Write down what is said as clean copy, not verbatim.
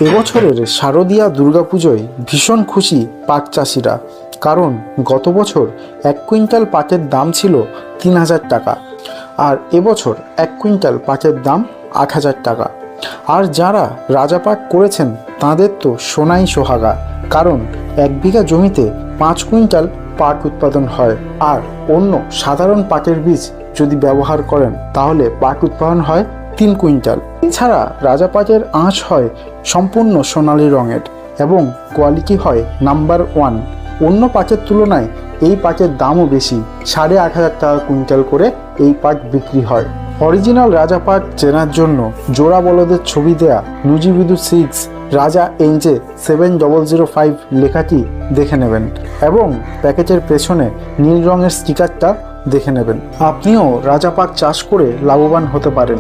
এবছরের শারদীয়া দুর্গাপুজোয় ভীষণ খুশি পাট চাষিরা, কারণ গত বছর 1 কুইন্টাল পাটের দাম ছিল 3000 টাকা, আর এবছর 1 কুইন্টাল পাটের দাম 8000 টাকা। আর যারা রাজা পাট করেছেন তাদের তো সোনাই সোহাগা, কারণ 1 বিঘা জমিতে 5 কুইন্টাল পাট উৎপাদন হয়। আর অন্য সাধারণ পাটের বীজ যদি ব্যবহার করেন তাহলে পাট উৎপাদন হয় 3 কুইন্টাল। এছাড়া রাজা পাটের আঁশ হয় সম্পূর্ণ সোনালী রঙের এবং কোয়ালিটি হয় নাম্বার 1। অন্য পাটের তুলনায় এই পাটের দামও বেশি, 8500 টাকা কুইন্টাল করে এই পাট বিক্রি হয়। অরিজিনাল রাজা পাট চেনার জন্য জোড়া বলদের ছবি দেয়া নুজিবিদু 6 রাজা এনজে 7005 লেখাটি দেখে নেবেন এবং প্যাকেটের পেছনে নীল রঙের স্টিকারটা দেখে নেবেন। আপনিও রাজা পাট চাষ করে লাভবান হতে পারেন।